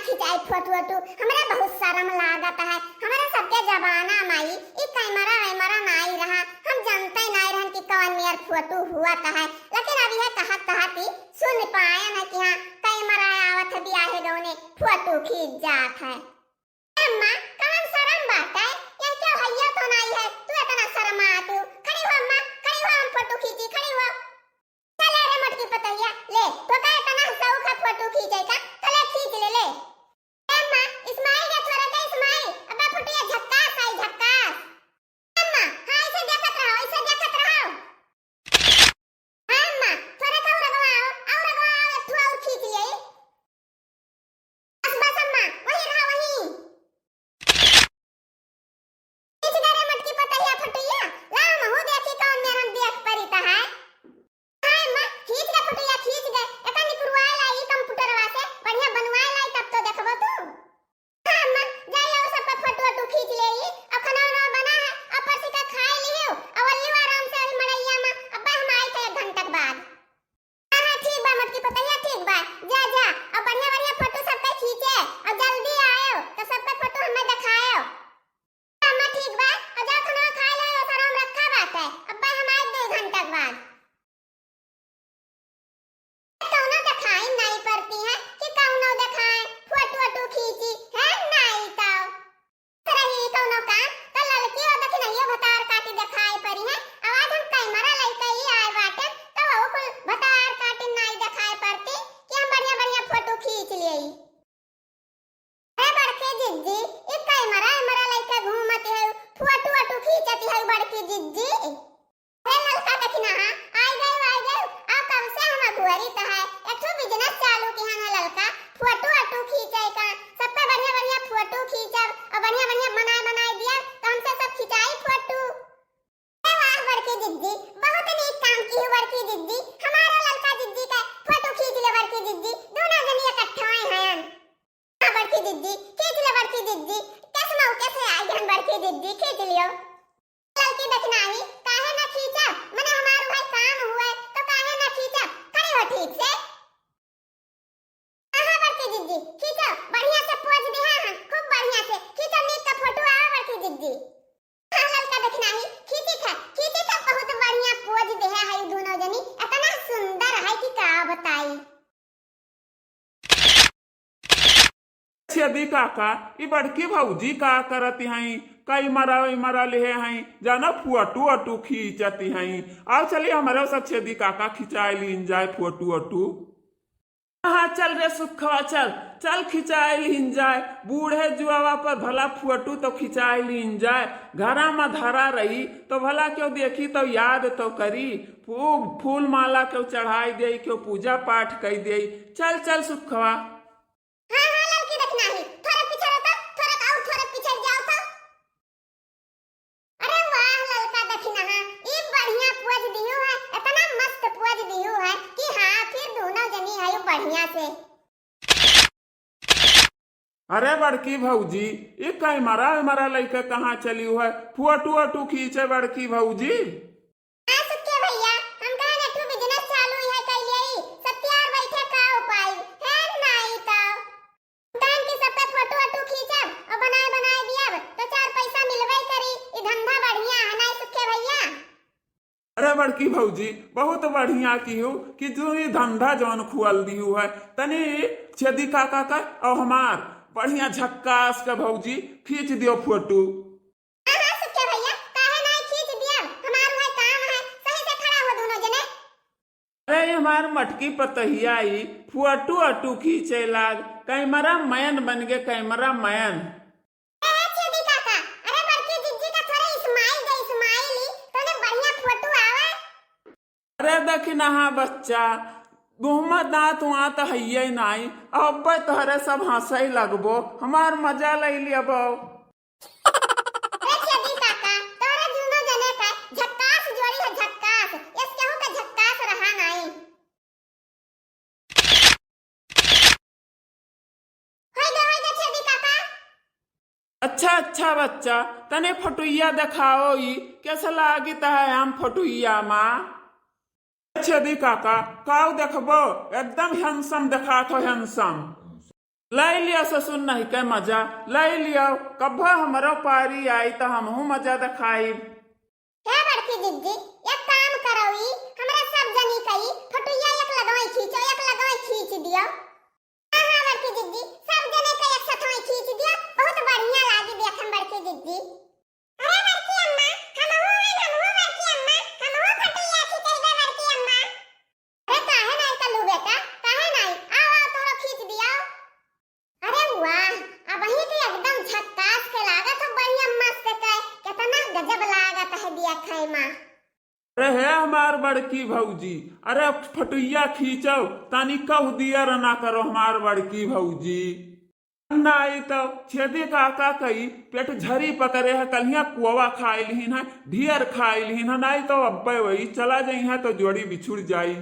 खिंचाई फोटो वोटो हमरा बहुत शर्म लागत है। हमारा सबके जमाना माई ई कैमरा वैमरा नहीं रहा, हम जानते नहीं रहन कि कौन नियर फोटो हुआ है। लेकिन अब यह कहत ही सुन पाए ना कि हाँ कैमरा आवत है बियाहे गौने फोटो खींच जात है। अम्मा कौन शर्म बात है, ये क्या भैया तो नहीं है तू इतना शर्मा तू। खड़ी हो अम्मा, खड़ी हो, हम फोटो खींची, खड़ी हो। चले रे मटकी पतैया ले तो का इतना शौक है फोटो खींचे का, चले खींच ले ले। अम्मा इस्माइल के थोड़ा के इस्माइल अबे फुटिया झक्कास आई झक्कास। अम्मा हां ऐसे देखत रहो, ऐसे देखत रहो। अम्मा थोड़ा का और रगवाओ तू और खींच ले। बस अम्मा वही रहा वही। खींच ले रे मटकी पतैया फुटिया, ला महू देखी कौन मेरन देख परिता है। हां अम्मा खींच ले फुटिया खींच ले, एका निकुरवाए लाई कंप्यूटरवा से बढ़िया बनवाए लाई तब तो देखबो तू। हां अम्मा जाइए वो सब फोटो वोटो खींच लेई, अब खाना वाना बना है ऊपर से का खाए लियो और लियो आराम से अभी मड़ैया में। अब हम आई थे 1 घंटा बाद। हां ठीक बा मटकी पतैया ठीक बा, जा जा और बढ़िया बढ़िया फोटो सब पे खींचे और जल्दी आयो तो सब पे फोटो हमें दिखायो। अम्मा ठीक बा और जा खाना खा ले और हम रखा बात है। अब हम आए 2 घंटा बाद। कौनो दिखाई नहीं पड़ती है कि कौनो दिखाए फोटो वोटो खींची है नहीं तो रही कौनो का तो लड़की और देखी नहीं भतार काटी दिखाई पड़ी है। आवाज हम कैमरा लेके ही आए बाटे तो वो कुल भतार काटी नहीं दिखाई पड़ती कि हम बढ़िया बढ़िया फोटो खींच लेई। अरे बड़के जिज्जी ये कैमरा हमरा लेके घूमती है फोटो वोटो खींचती है बड़की जिज्जी। अरे लड़का देखी ना आई गए आ कब से हम अगुवरी तो है एक ठो बिजनेस चालू की है लड़का फोटो वोटो खींचे का सब पे बढ़िया बढ़िया फोटो खींचब और बढ़िया बढ़िया बनाए दिया तो हमसे सब खिंचाई फोटो। अरे वाह बड़की जिज्जी बहुत नीक काम की है बड़की जिज्जी, हमारा लड़का जिज्जी का फोटो खींच ले बड़की जिज्जी, दोनों जनी इकट्ठे हैं। हां बड़की जिज्जी खींच ले बड़की जिज्जी, कैसे मौके से आई गन बड़की जिज्जी खींच लियो। लड़की देखना ही काहे ना खींचा, मने हमारो भाई काम हुआ तो काहे ना खींचा, खड़ी हो ठीक से। हां बड़की जिज्जी खींचो बढ़िया से पोज दे, हां खूब बढ़िया से खींचो नीक का फोटो आवे बड़की जिज्जी। हां लड़का देखना ही खींची था बहुत बढ़िया पोज दे है दोनों जनी, इतना सुंदर है कि का बताई। छेदी काका ई बड़की भौजी का करती हई, कई मरा ले हई जाना फोटो वोटो खींचती हई। आओ चलिए हमारे साथ छेदी काका खिंचाए लीन जाए फोटो वोटो। हाँ चल रे सुखवा चल चल खिंचाए लीन जाए, बूढ़े जुआवा पर भला फोटो तो खिंचाए लीन जाए। घरा में धरा रही तो भला क्यों देखी तो याद तो करी, फूल माला क्यों चढ़ाई दे, क्यों पूजा पाठ कई दे। चल चल सुखवा। हां लड़की देखना ही थोड़ा पीछे रहता, थोड़ा और थोड़ा पीछे जाओ तो। अरे वाह लड़का देखना हां ये बढ़िया पोज दियो है, इतना मस्त पोज दियो है कि हां फिर दोनों जनी है बढ़िया से। अरे बड़की भौजी ये कैमरा लेके कहाँ चली है, फोटो वोटो खींचे बड़की भौजी। हां सत्य भैया हम कहे ना तू बिजनेस चालू है कइले सत्यार बैठे का उपाय है नहीं तो टाइम की सब पे फोटो वोटो खींचब और बनाए दिया तो 4 पैसा मिलबे करी, ई धंधा बढ़िया है नहीं सत्य भैया। अरे बड़की भौजी बहुत बढ़िया की हो कि जो ये धंधा जौन खुअल दी है तनी छेदी काका का और हमार बढ़िया झक्कास का भौजी खींच दियो फोटो। हां सत्य भैया काहे नहीं खींच दिया, हमार भाई काम है सही से खड़ा हो दोनों जने। अरे हमार मटकी पतहिया ही फोटो वोटो खींचे लाग, कैमरा मैन बन गए कैमरा मैन। छेदी काका अरे बड़की जिज्जी का थोड़ा इस्माइल दे, इस्माइल तोने बढ़िया फोटो आवे। अरे देखी ना हाँ बच्चा घूमा दांत वहाँ है नहीं, अब तोहरे सब हंसे लगबो, हमार मजा ले लियब। छेदी काका तोरे दोनों जने का झक्कास जोड़ी है झक्कास, इसके हो का झक्कास रहा नहीं। होई दे छेदी काका। अच्छा बच्चा तने फटुइया दिखाओ ही कैसा लागता है हम फटुइया माँ। छेदी काका काऊ देखबो एकदम हैंडसम देखा तो हैंडसम लाई लिया ससुर नहीं के मजा लाई लिया कब्बा हमारो पारी आई तो हमहू मजा दिखाई। क्या बड़की दीदी एक काम करोई हमरा सब जनी कई फटुइया एक लगाई खींच दियो। हां बड़की दीदी सब जने के एक साथ में खींच दियो बहुत बढ़िया लागी देखम बड़की दीदी। अरे बड़की अम्मा हमहू बड़की अम्मा हमहू फटुइया खींचबे बड़की अम्मा। अरे काहे नहीं कलू बेटा काहे नहीं आओ तोरो खींच दियो। अरे वाह अब ही तो एकदम झक्कास के लागत है बढ़िया मस्त के कितना गजब लागत है दिया खाई मां। अरे है हमार बड़की भौजी अरे फटुइया खींचो तानी कह दिया ना करो हमार बड़की भौजी नहीं तो छेदी काका कई पेट झरी पकड़े है कलिया कुआ खाए लिहिन है ढियर खाए लिहिन है नहीं तो अब्बे वही चला जाई है तो जोड़ी बिछुड़ जाई।